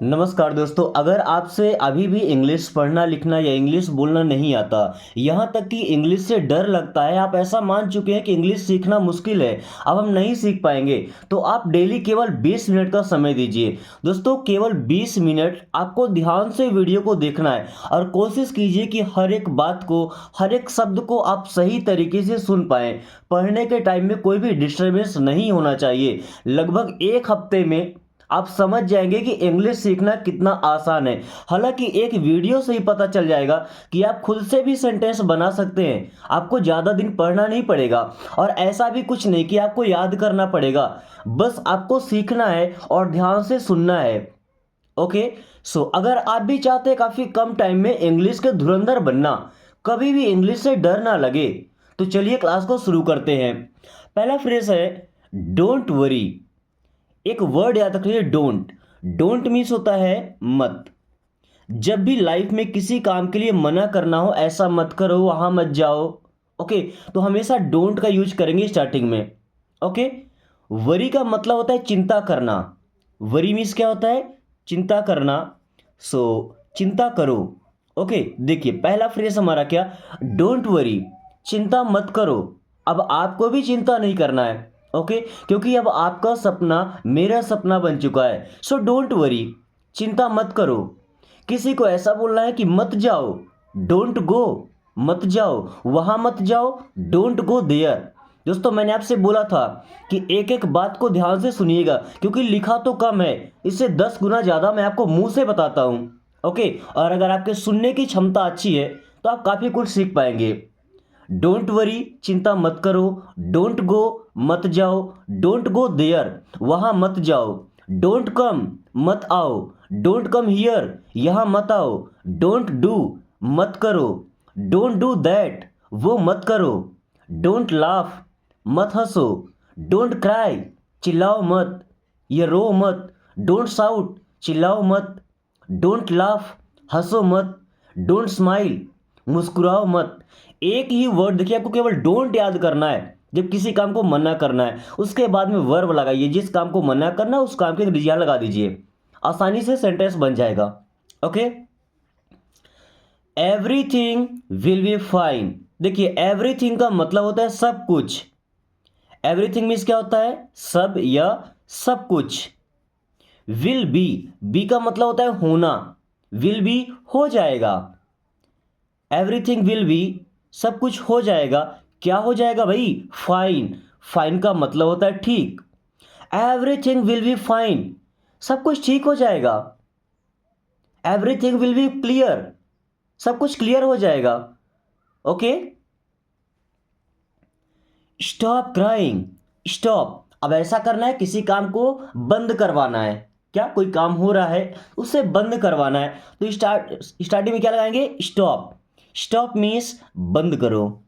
नमस्कार दोस्तों, अगर आपसे अभी भी इंग्लिश पढ़ना लिखना या इंग्लिश बोलना नहीं आता, यहाँ तक कि इंग्लिश से डर लगता है, आप ऐसा मान चुके हैं कि इंग्लिश सीखना मुश्किल है, अब हम नहीं सीख पाएंगे, तो आप डेली केवल 20 मिनट का समय दीजिए। दोस्तों, केवल 20 मिनट आपको ध्यान से वीडियो को देखना है और कोशिश कीजिए कि हर एक बात को, हर एक शब्द को आप सही तरीके से सुन पाएँ। पढ़ने के टाइम में कोई भी डिस्टर्बेंस नहीं होना चाहिए। लगभग 1 हफ्ते में आप समझ जाएंगे कि इंग्लिश सीखना कितना आसान है। हालांकि एक वीडियो से ही पता चल जाएगा कि आप खुद से भी सेंटेंस बना सकते हैं। आपको ज़्यादा दिन पढ़ना नहीं पड़ेगा और ऐसा भी कुछ नहीं कि आपको याद करना पड़ेगा। बस आपको सीखना है और ध्यान से सुनना है। ओके, सो अगर आप भी चाहते हैं काफ़ी कम टाइम में इंग्लिश के धुरंधर बनना, कभी भी इंग्लिश से डर ना लगे, तो चलिए क्लास को शुरू करते हैं। पहला फ्रेज है डोंट वरी। एक वर्ड याद रखिए, डोंट। डोंट मीन्स होता है मत। जब भी लाइफ में किसी काम के लिए मना करना हो, ऐसा मत करो, वहां मत जाओ, ओके, तो हमेशा डोंट का यूज करेंगे स्टार्टिंग में। ओके, वरी का मतलब होता है चिंता करना। वरी मीन्स क्या होता है? चिंता करना। सो चिंता करो। ओके, देखिए पहला फ्रेज हमारा क्या, डोंट वरी, चिंता मत करो। अब आपको भी चिंता नहीं करना है, ओके, क्योंकि अब आपका सपना मेरा सपना बन चुका है। सो डोंट वरी, चिंता मत करो। किसी को ऐसा बोलना है कि मत जाओ, डोंट गो, मत जाओ, वहां मत जाओ, डोंट गो देयर। दोस्तों, मैंने आपसे बोला था कि एक एक बात को ध्यान से सुनिएगा, क्योंकि लिखा तो कम है, इससे 10 गुना ज़्यादा मैं आपको मुंह से बताता हूँ। ओके, और अगर आपके सुनने की क्षमता अच्छी है तो आप काफ़ी कुछ सीख पाएंगे। डोंट वरी, चिंता मत करो। डोंट गो, मत जाओ। डोंट गो देयर, वहां मत जाओ। डोंट कम, मत आओ। डोंट कम हियर, यहां मत आओ। डोंट डू, मत करो। डोंट डू दैट, वो मत करो। डोंट लाफ, मत हंसो। डोंट क्राई, चिल्लाओ मत या रो मत। डोंट शाउट, चिल्लाओ मत। डोंट लाफ, हंसो मत। डोंट स्माइल, मुस्कुराओ मत। एक ही वर्ड देखिए, आपको केवल डोंट याद करना है जब किसी काम को मना करना है। उसके बाद में वर्ब लगाइए, जिस काम को मना करना है उस काम के रिजल्ट लगा दीजिए, आसानी से सेंटेंस बन जाएगा। Okay, everything will be fine. देखिए, एवरीथिंग का मतलब होता है सब कुछ। एवरीथिंग मीन्स क्या होता है? सब या सब कुछ। विल बी का मतलब होता है होना। विल बी, हो जाएगा। एवरीथिंग विल बी, सब कुछ हो जाएगा। क्या हो जाएगा भाई? फाइन। फाइन का मतलब होता है ठीक। एवरीथिंग विल बी फाइन, सब कुछ ठीक हो जाएगा। एवरीथिंग विल बी क्लियर, सब कुछ क्लियर हो जाएगा। Okay, stop crying. स्टॉप, अब ऐसा करना है, किसी काम को बंद करवाना है। क्या कोई काम हो रहा है, उसे बंद करवाना है, तो स्टार्टिंग में क्या लगाएंगे? स्टॉप। स्टॉप मीन्स बंद करो।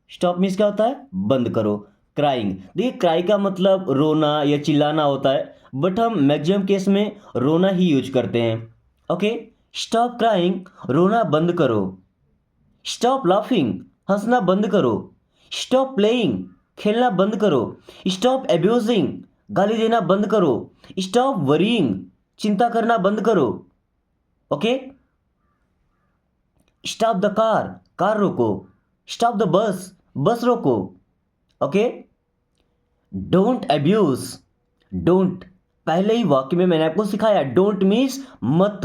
स्टॉप मीन्स क्या होता है? बंद करो। क्राइंग, देखिए क्राई का मतलब रोना या चिल्लाना होता है, बट हम मैक्सिमम केस में रोना ही यूज करते हैं। ओके, स्टॉप क्राइंग, रोना बंद करो। स्टॉप लाफिंग, हंसना बंद करो। स्टॉप प्लेइंग, खेलना बंद करो। स्टॉप एब्यूजिंग, गाली देना बंद करो। स्टॉप वरीइंग, चिंता करना बंद करो। Okay, stop the car, car रोको। स्टॉप द बस, बस रोको। Okay, don't abuse. डोंट, पहले ही वाक्य में मैंने आपको सिखाया, डोंट मीन्स मत।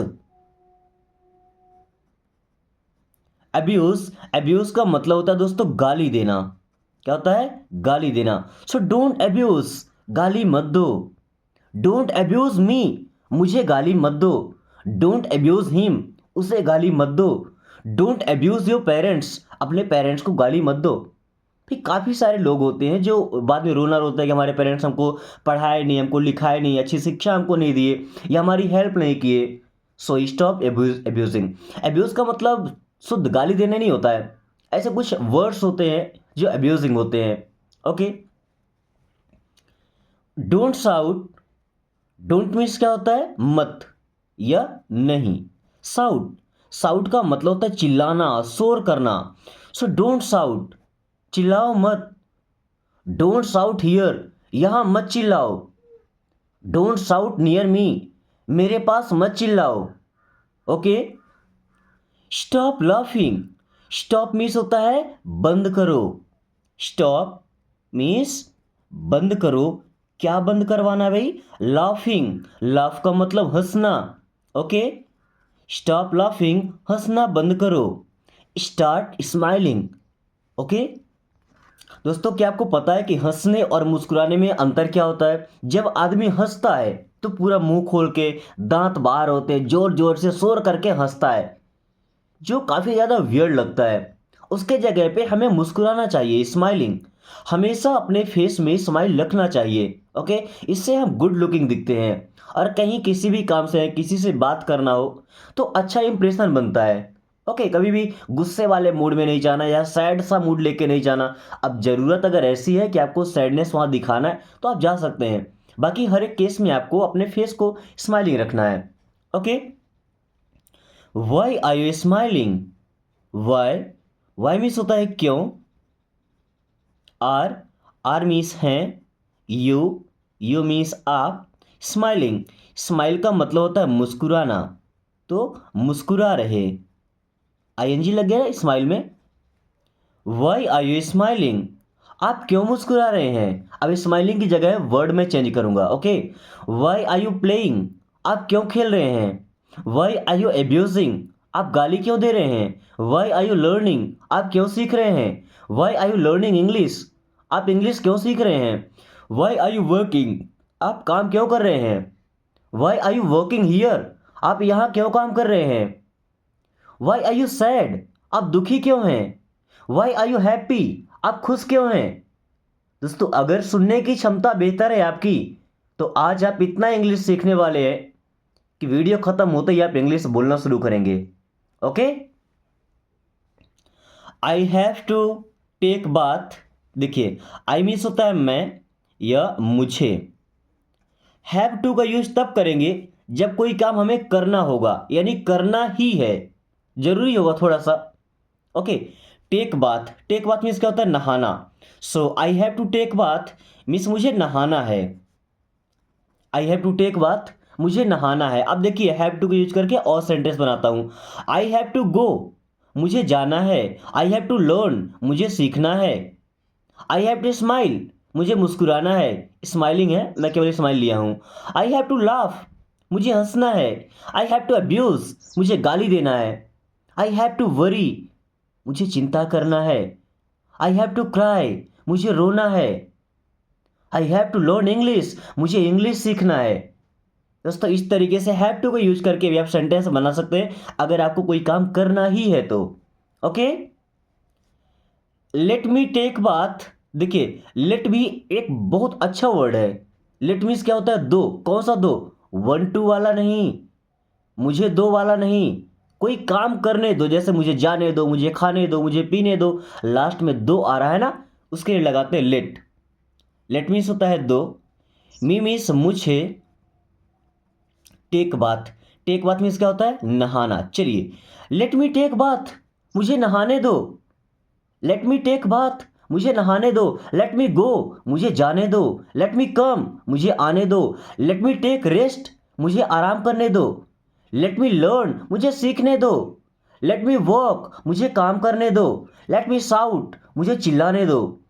अब्यूज, अब्यूज का मतलब होता है दोस्तों गाली देना। क्या होता है? गाली देना। सो डोंट अब्यूज, गाली मत दो। डोंट अब्यूज मी, मुझे गाली मत दो। डोंट अब्यूज हिम, उसे गाली मत दो। डोंट अब्यूज योर पेरेंट्स, अपने पेरेंट्स को गाली मत दो। फिर काफ़ी सारे लोग होते हैं जो बाद में रोना रोते हैं कि हमारे पेरेंट्स हमको पढ़ाए नहीं, हमको लिखाए नहीं, अच्छी शिक्षा हमको नहीं दिए या हमारी हेल्प नहीं किए। So stop abusing. एब्यूज का मतलब शुद्ध गाली देना नहीं होता है, ऐसे कुछ वर्ड्स होते हैं जो एब्यूजिंग होते हैं। Okay, don't shout. Don't means क्या होता है? मत या नहीं। साउट, साउट का मतलब होता है चिल्लाना, शोर करना। सो डोंट साउट, चिल्लाओ मत। डोंट साउट हियर, यहां मत चिल्लाओ। डोंट साउट नियर मी, मेरे पास मत चिल्लाओ। Okay. Stop laughing. Stop means होता है बंद करो। स्टॉप मीन्स बंद करो। क्या बंद करवाना भाई? लाफिंग। लाफ का मतलब हंसना। ओके। स्टॉप लाफिंग, हंसना बंद करो। Start smiling. ओके। दोस्तों, क्या आपको पता है कि हंसने और मुस्कुराने में अंतर क्या होता है? जब आदमी हंसता है तो पूरा मुंह खोल के, दांत बाहर होते हैं, जोर जोर से शोर करके हंसता है, जो काफ़ी ज़्यादा वियर्ड लगता है। उसके जगह पे हमें मुस्कुराना चाहिए, स्माइलिंग। हमेशा अपने फेस में स्माइल रखना चाहिए। ओके। इससे हम गुड लुकिंग दिखते हैं। और कहीं किसी भी काम से, किसी से बात करना हो तो अच्छा इंप्रेशन बनता है। ओके। कभी भी गुस्से वाले मूड में नहीं जाना या सैड सा मूड लेके नहीं जाना। अब ज़रूरत अगर ऐसी है कि आपको सैडनेस वहाँ दिखाना है तो आप जा सकते हैं। बाकी हर एक केस में आपको अपने फेस को स्माइलिंग रखना है। Okay. Why are you smiling? Why. Why means होता है क्यों। आर। आर मीन्स हैं। यू। यू मीन्स आप। स्माइलिंग। स्माइल का मतलब होता है मुस्कुराना। तो मुस्कुरा रहे। आईएनजी लग गया स्माइल में। Why are you smiling? आप क्यों मुस्कुरा रहे हैं? अब स्माइलिंग की जगह वर्ड में चेंज करूंगा। Okay. Why are you playing? आप क्यों खेल रहे हैं? Why are you abusing? आप गाली क्यों दे रहे हैं? Why are you learning? आप क्यों सीख रहे हैं? Why are you learning English? आप इंग्लिश क्यों सीख रहे हैं? Why are you working? आप काम क्यों कर रहे हैं? Why are you working here? आप यहाँ क्यों काम कर रहे हैं? Why are you sad? आप दुखी क्यों हैं? Why are you happy? आप खुश क्यों हैं? दोस्तों, अगर सुनने की क्षमता बेहतर है आपकी तो आज आप इतना इंग्लिश सीखने वाले हैं कि वीडियो खत्म होते ही आप इंग्लिश बोलना शुरू करेंगे। Okay. I have to take bath. देखिए, आई मीन्स होता है मैं या मुझे। हैव टू का यूज तब करेंगे जब कोई काम हमें करना होगा, यानी करना ही है, जरूरी होगा थोड़ा सा। Okay. Take bath. Take bath means क्या होता है? नहाना। So I have to take bath means मुझे नहाना है। I have to take bath, मुझे नहाना है। अब देखिए, हैव टू को यूज करके और सेंटेंस बनाता हूं। आई हैव टू गो, मुझे जाना है। आई हैव टू लर्न, मुझे सीखना है। आई हैव टू स्माइल, मुझे मुस्कुराना है। स्माइलिंग है, मैं केवल स्माइल लिया हूं। आई हैव टू लाफ, मुझे हंसना है। आई हैव टू अब्यूज, मुझे गाली देना है। आई हैव टू वरी, मुझे चिंता करना है। आई हैव टू क्राई, मुझे रोना है। I have to learn English, मुझे इंग्लिश सीखना है। दोस्तों, इस तरीके से हैव टू को यूज करके भी आप सेंटेंस बना सकते हैं अगर आपको कोई काम करना ही है तो। Okay. Let me take bath. देखिए, लेट भी एक बहुत अच्छा वर्ड है। लेट मीन्स क्या होता है? दो। कौन सा दो? वन टू वाला नहीं, मुझे दो वाला नहीं। कोई काम करने दो, जैसे मुझे जाने दो, मुझे खाने दो, मुझे पीने दो। लास्ट में दो आ रहा है ना, उसके लिए लगाते हैं लेट। लेट मीन्स होता है दो। मी मीन्स मुझे। Take bath. Take bath means क्या होता है? नहाना। चलिए, लेट मी टेक बाथ, मुझे नहाने दो। लेट मी टेक बाथ, मुझे नहाने दो। लेट मी गो, मुझे जाने दो। लेट मी कम, मुझे आने दो। लेट मी टेक रेस्ट, मुझे आराम करने दो। लेट मी लर्न, मुझे सीखने दो। लेट मी वॉक, मुझे काम करने दो। लेट मी साउट, मुझे चिल्लाने दो।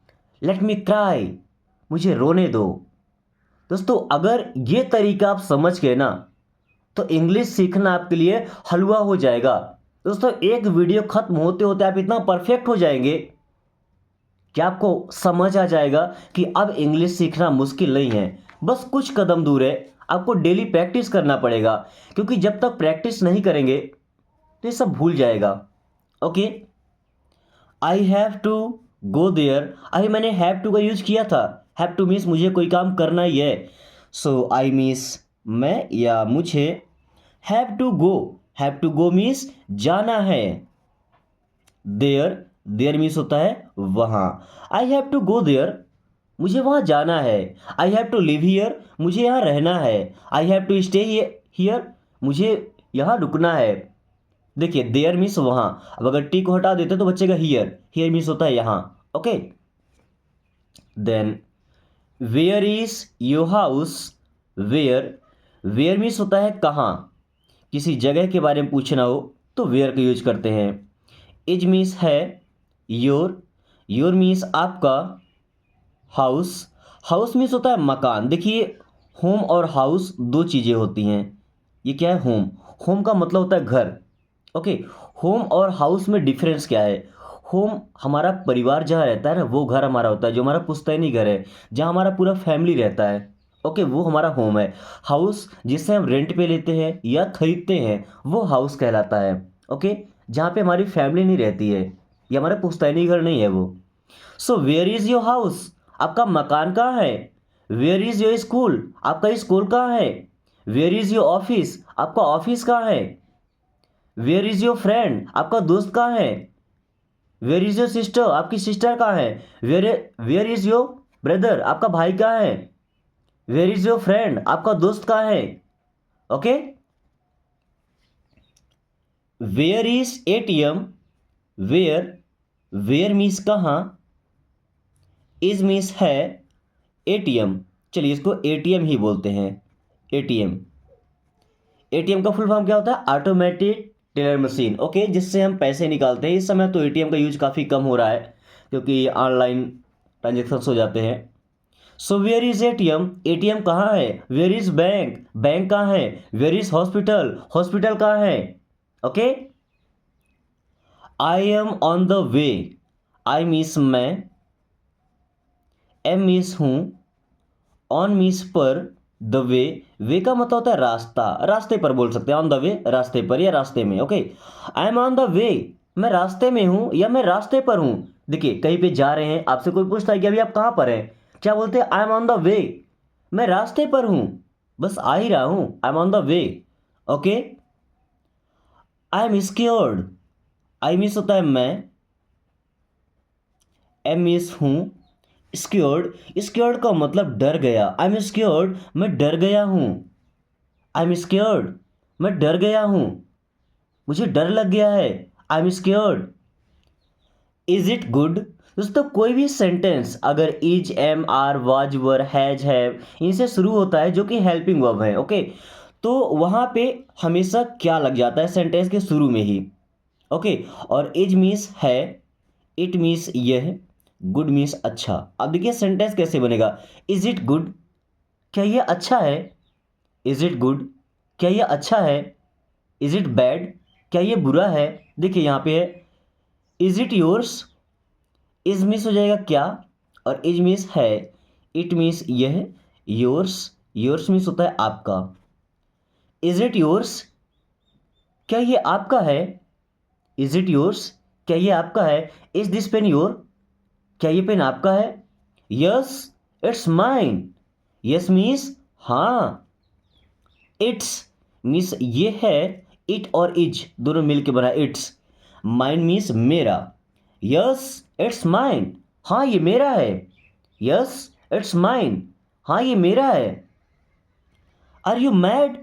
लेट मी क्राई, मुझे रोने दो। दोस्तों, अगर ये तरीका आप समझ गए ना तो इंग्लिश सीखना आपके लिए हलवा हो जाएगा। दोस्तों, एक वीडियो खत्म होते होते आप इतना परफेक्ट हो जाएंगे कि आपको समझ आ जाएगा कि अब इंग्लिश सीखना मुश्किल नहीं है, बस कुछ कदम दूर है। आपको डेली प्रैक्टिस करना पड़ेगा, क्योंकि जब तक प्रैक्टिस नहीं करेंगे तो ये सब भूल जाएगा। Okay. I have to go there. अभी मैंने हैव टू का यूज किया था। हैव टू मीन्स मुझे कोई काम करना ही है। सो आई मीन्स मैं या मुझे। Have to go. Have to go means जाना है। देयर। देयर मीन्स होता है वहाँ। I have to go there, मुझे वहाँ जाना है। I have to live here, मुझे यहाँ रहना है। I have to stay here, मुझे यहाँ रुकना है। देखिए, देयर मीन्स वहाँ। अब अगर टी को हटा देते तो बचेगा हियर। हियर मीन्स होता है यहाँ। Okay. Then, where is your house? Where. Where means होता है कहाँ, किसी जगह के बारे में पूछना हो तो वेयर का यूज करते हैं। इज मीन्स है, योर, योर मीन्स आपका, हाउस, हाउस मीन्स होता है मकान। देखिए होम और हाउस दो चीज़ें होती हैं। ये क्या है, होम, होम का मतलब होता है घर। ओके, होम और हाउस में डिफरेंस क्या है? होम हमारा परिवार जहाँ रहता है ना, वो घर हमारा होता है, जो हमारा पुश्तैनी घर है, जहाँ हमारा पूरा फैमिली रहता है। ओके, वो हमारा होम है। हाउस जिसे हम रेंट पे लेते हैं या खरीदते हैं, वो हाउस कहलाता है। ओके, जहाँ पे हमारी फैमिली नहीं रहती है, ये हमारा पुश्तैनी घर नहीं है वो। So where is your house, आपका मकान कहाँ है? वेयर इज योर स्कूल, आपका स्कूल कहाँ है? वेयर इज योर ऑफिस, आपका ऑफिस कहाँ है? वेयर इज योर फ्रेंड, आपका दोस्त कहाँ है? वेयर इज योर सिस्टर, आपकी सिस्टर कहाँ है? Where where is your brother, आपका भाई कहाँ है? वेयर इज योर फ्रेंड, आपका दोस्त कहाँ है? Okay, where is ATM, where, where means कहाँ, इज मीन्स है, एटीएम, चलिए इसको एटीएम ही बोलते हैं। एटीएम, एटीएम का फुल फॉर्म क्या होता है? Automatic teller machine. ओके, जिससे हम पैसे निकालते हैं। इस समय तो एटीएम का यूज काफ़ी कम हो रहा है, क्योंकि ऑनलाइन ट्रांजेक्शन्स हो जाते हैं। So where is ATM, ATM कहाँ है? वेयर इज बैंक, बैंक कहाँ है? वेयर इज हॉस्पिटल, हॉस्पिटल कहाँ है? Okay, I am on the way, I means मैं, एम मीन्स हूँ, ऑन मीन्स पर, द वे, वे का मतलब होता है रास्ता, रास्ते पर बोल सकते हैं, ऑन द वे, रास्ते पर या रास्ते में। Okay, I am on the way, मैं रास्ते में हूँ या मैं रास्ते पर हूँ। देखिए कहीं पे जा रहे हैं, आपसे कोई पूछता है कि अभी आप कहाँ पर हैं, क्या बोलते हैं? I am on the way, मैं रास्ते पर हूँ, बस आ ही रहा हूँ, I am on the way. Okay, I am स्क्योर्ड, I means होता है मैं, एम मीन्स हूँ, स्क्योर्ड, स्क्योर्ड का मतलब डर गया। आई एम स्क्योर्ड, मैं डर गया हूँ। आई एम स्क्योर्ड, मैं डर गया हूँ, मुझे डर लग गया है। I am scared. Is it good, दोस्तों कोई भी सेंटेंस अगर is, am, are, was, were, has, have इनसे शुरू होता है, जो कि हेल्पिंग वर्ब है, ओके, तो वहाँ पे हमेशा क्या लग जाता है सेंटेंस के शुरू में ही। ओके, और इज मीन्स है, इट मीन्स यह, गुड मीन्स अच्छा। अब देखिए सेंटेंस कैसे बनेगा। इज इट गुड, क्या ये अच्छा है? इज इट गुड, क्या ये अच्छा है? इज इट बैड, क्या ये बुरा है? देखिए यहाँ पे है is it yours, is means हो जाएगा क्या, और इज मीन्स है, इट मीन्स यह, योर्स, योर्स मीन्स होता है आपका। इज इट योर्स, क्या ये आपका है? इज इट योर्स, क्या ये आपका है? इज दिस पेन योर, क्या ये पेन आपका है? Yes, it's mine, yes means हाँ, इट्स मीन्स ये है, इट और इज दोनों मिलके बना इट्स, माइन मीन्स मेरा। यस, इट्स माइन, हाँ ये मेरा है। यस, इट्स माइन, हाँ ये मेरा है। आर यू मैड,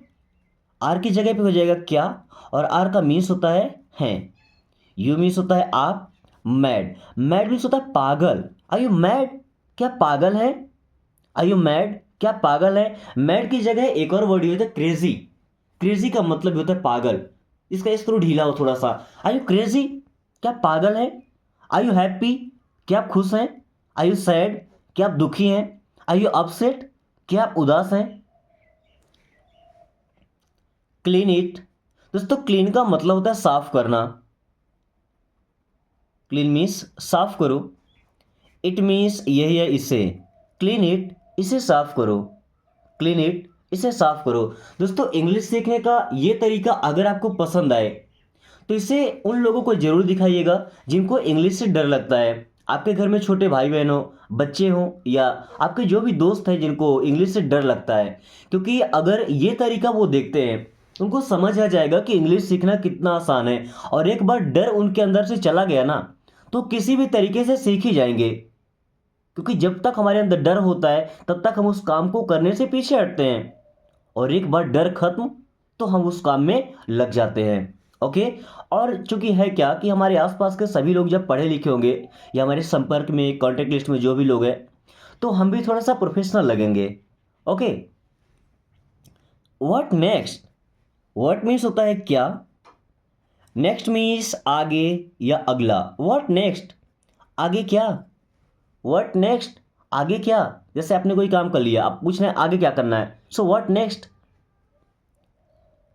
आर की जगह पे हो जाएगा क्या, और आर का मीन्स होता है। यू मीन्स होता है आप, मैड, मैड मीन्स होता है पागल। आर यू मैड, क्या पागल है? आर यू मैड, क्या पागल है? मैड की जगह एक और वर्ड होता है क्रेजी, क्रेजी का मतलब भी होता है पागल। इसका इस थोड़ा ढीला हो थोड़ा सा। आर यू क्रेजी, क्या पागल है? आर यू हैप्पी, क्या आप खुश हैं? आर यू सैड, क्या आप दुखी हैं? आर यू अपसेट, क्या आप उदास हैं? क्लीन इट, दोस्तों क्लीन का मतलब होता है साफ करना। क्लीन मीन्स साफ करो, इट मीन्स यही है इसे, क्लीन इट, इसे साफ करो, क्लीन इट, इसे साफ करो। दोस्तों इंग्लिश सीखने का ये तरीका अगर आपको पसंद आए तो इसे उन लोगों को जरूर दिखाइएगा जिनको इंग्लिश से डर लगता है। आपके घर में छोटे भाई बहन हो, बच्चे हों, या आपके जो भी दोस्त हैं जिनको इंग्लिश से डर लगता है, क्योंकि अगर ये तरीका वो देखते हैं उनको समझ आ जाएगा कि इंग्लिश सीखना कितना आसान है। और एक बार डर उनके अंदर से चला गया ना, तो किसी भी तरीके से सीख ही जाएंगे। क्योंकि जब तक हमारे अंदर डर होता है तब तक हम उस काम को करने से पीछे हटते हैं, और एक बार डर खत्म तो हम उस काम में लग जाते हैं। ओके, और चूंकि है क्या कि हमारे आसपास के सभी लोग जब पढ़े लिखे होंगे, या हमारे संपर्क में कॉन्टेक्ट लिस्ट में जो भी लोग हैं, तो हम भी थोड़ा सा प्रोफेशनल लगेंगे। Okay, what next, what means होता है क्या, नेक्स्ट मीन्स आगे या अगला। व्हाट नेक्स्ट, आगे क्या, व्हाट नेक्स्ट, आगे क्या। जैसे आपने कोई काम कर लिया, आप पूछ रहे हैं आगे क्या करना है, so what next.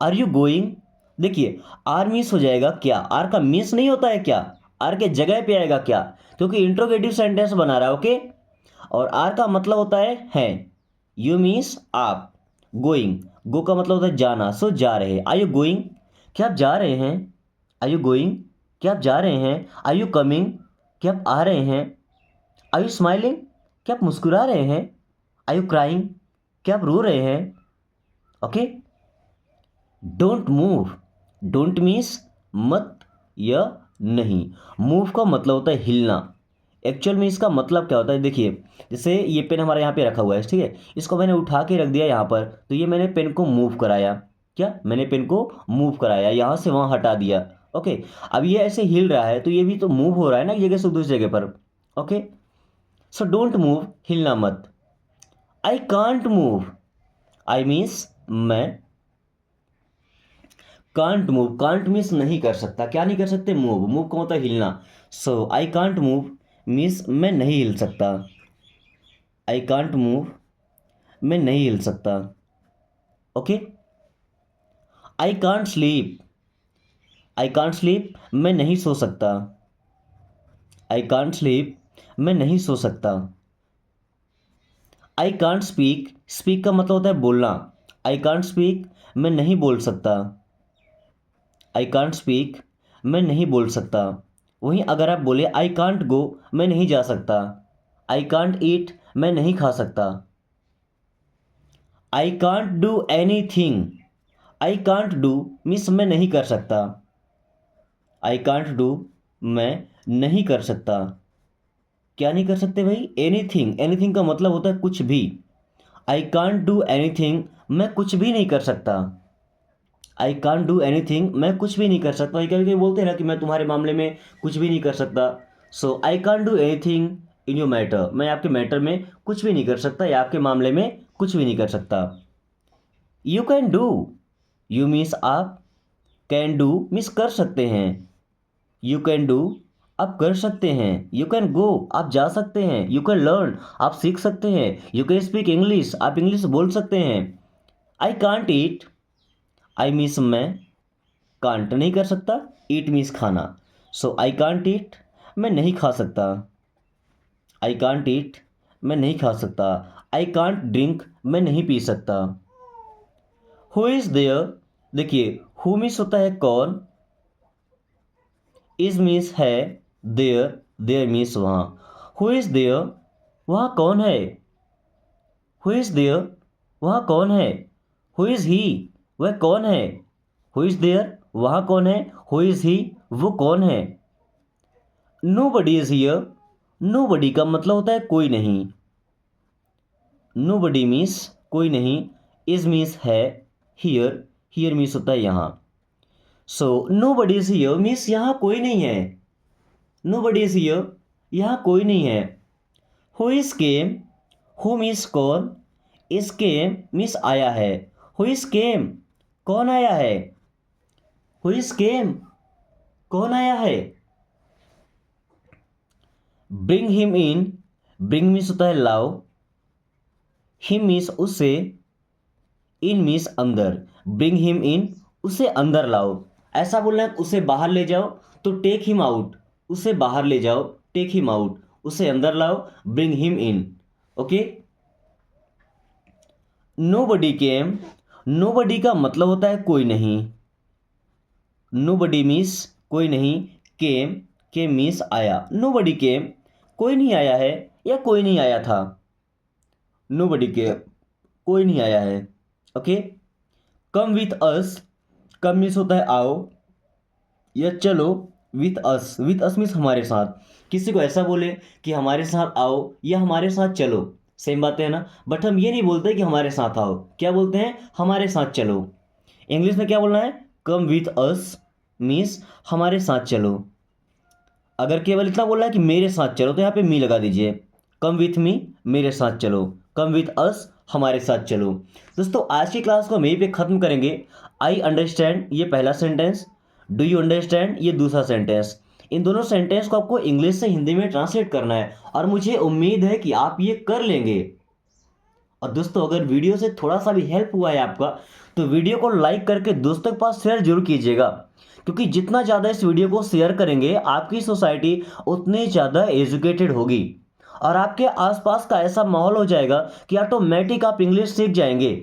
Are you going, देखिए आर मीन्स हो जाएगा क्या, आर का मीन्स नहीं होता है क्या, आर के जगह पे आएगा क्या, क्योंकि इंट्रोगेटिव सेंटेंस बना रहा है। ओके, और आर का मतलब होता है। यू मीन्स आप, गोइंग, गो का मतलब होता है जाना, सो जा रहे हैं। आर यू गोइंग, क्या आप जा रहे हैं, आर यू गोइंग, क्या आप जा रहे हैं। आर यू कमिंग, क्या आप आ रहे हैं। आर यू स्माइलिंग, क्या आप मुस्कुरा रहे हैं। आर यू क्राइंग, क्या आप रो रहे हैं। Okay, don't move, don't means मत या नहीं, मूव का मतलब होता है हिलना। एक्चुअल में इसका मतलब क्या होता है, देखिए जैसे ये पेन हमारे यहाँ पे रखा हुआ है, ठीक है, इसको मैंने उठा के रख दिया यहाँ पर, तो ये मैंने पेन को मूव कराया। क्या, मैंने पेन को मूव कराया, यहाँ से वहाँ हटा दिया। ओके, अब ये ऐसे हिल रहा है, तो ये भी तो मूव हो रहा है ना, एक जगह से दूसरी जगह पर। ओके, सो डोंट मूव, हिलना मत। I can't move, I means मैं, कांट मूव, कांट मीन्स नहीं कर सकता, क्या नहीं कर सकते, मूव, मूव का होता है हिलना। सो आई कांट मूव मीन्स मैं नहीं हिल सकता, आई कांट मूव, मैं नहीं हिल सकता। Okay, I can't sleep, I can't sleep, मैं नहीं सो सकता, आई कांट स्लीप, मैं नहीं सो सकता। आई कांट स्पीक, स्पीक का मतलब होता है बोलना, आई कांट स्पीक, मैं नहीं बोल सकता, आई कांट स्पीक, मैं नहीं बोल सकता। वहीं अगर आप बोले आई कांट गो, मैं नहीं जा सकता, आई कांट ईट, मैं नहीं खा सकता। आई can't do any thing, I can't do means मैं नहीं कर सकता, आई कांट डू, मैं नहीं कर सकता। क्या नहीं कर सकते भाई, एनीथिंग, एनीथिंग का मतलब होता है कुछ भी। आई कांट डू एनीथिंग, मैं कुछ भी नहीं कर सकता, आई कांट डू एनीथिंग, मैं कुछ भी नहीं कर सकता। कभी कभी बोलते हैं ना कि मैं तुम्हारे मामले में कुछ भी नहीं कर सकता। So I can't do anything in your matter, मैं आपके मैटर में कुछ भी नहीं कर सकता या आपके मामले में कुछ भी नहीं कर सकता। You can do, you means आप, कैन डू मीन्स कर सकते हैं, यू कैन डू, आप कर सकते हैं। यू कैन गो, आप जा सकते हैं। यू कैन लर्न, आप सीख सकते हैं। यू कैन स्पीक इंग्लिश, आप इंग्लिश बोल सकते हैं। I can't eat, I means मैं, कांट नहीं कर सकता, ईट मीन्स खाना। सो आई कांट ईट, मैं नहीं खा सकता, आई कांट ईट, मैं नहीं खा सकता। आई कांट ड्रिंक, मैं नहीं पी सकता। हु इज़ देयर, देखिए हु मीन्स होता है कौन, इज मीन्स है, देयर, देयर मीन्स वहाँ। हु इज़ देयर, वहाँ कौन है। हु इज़ देयर, वहाँ कौन है। हु इज़ ही, वह कौन है। हु इज़ देयर, वहाँ कौन है। हु इज़ ही, वो कौन है। Nobody is here, nobody का मतलब होता है कोई नहीं, नो बडी मीन्स कोई नहीं, इज मीन्स है, हियर, हियर मीन्स होता है यहाँ। So nobody is here means यहाँ कोई नहीं है, नो बडी इज़ हियर, यहाँ कोई नहीं है। Who is came, who means कौन, इज केम मीन्स आया है। हु इज़ केम, कौन आया है। हु इज़ केम, कौन आया है। ब्रिंग हिम इन, ब्रिंग मीन्स होता है लाओ, हिम मीन्स उसे, इन मीन्स अंदर। ब्रिंग हिम इन, उसे अंदर लाओ। ऐसा बोलना है उसे बाहर ले जाओ, तो टेक हिम आउट, उसे बाहर ले जाओ, टेक हिम आउट, उसे अंदर लाओ, bring him in. Okay, nobody came, nobody का मतलब होता है कोई नहीं, नो बडी मीन्स कोई नहीं, केम, केम मीन्स आया। नो बडी केम, कोई नहीं आया है या कोई नहीं आया था। नो बडी केम, कोई नहीं आया है। Okay, come with us, come means होता है आओ या चलो, विथ अस मीन्स हमारे साथ। किसी को ऐसा बोले कि हमारे साथ आओ या हमारे साथ चलो, सेम बात है ना, बट हम ये नहीं बोलते कि हमारे साथ आओ, क्या बोलते हैं, हमारे साथ चलो। इंग्लिश में क्या बोलना है, कम विथ अस मीन्स हमारे साथ चलो। अगर केवल इतना बोलना है कि मेरे साथ चलो, तो यहाँ पे मी लगा दीजिए, कम विथ मी, मेरे साथ चलो, कम विथ अस, हमारे साथ चलो। दोस्तों आज की क्लास को हम यहीं पे ख़त्म करेंगे। आई अंडरस्टैंड ये पहला सेंटेंस, डू यू अंडरस्टैंड ये दूसरा सेंटेंस। इन दोनों सेंटेंस को आपको इंग्लिश से हिंदी में ट्रांसलेट करना है और मुझे उम्मीद है कि आप ये कर लेंगे। और दोस्तों अगर वीडियो से थोड़ा सा भी हेल्प हुआ है आपका तो वीडियो को लाइक करके दोस्तों के पास शेयर जरूर कीजिएगा, क्योंकि जितना ज़्यादा इस वीडियो को शेयर करेंगे आपकी सोसाइटी उतनी ज़्यादा एजुकेटेड होगी और आपके आसपास का ऐसा माहौल हो जाएगा कि ऑटोमेटिक आप इंग्लिश सीख जाएंगे।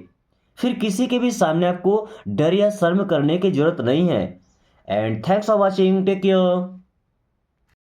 फिर किसी के भी सामने आपको डर या शर्म करने की जरूरत नहीं है। And thanks for watching, take care.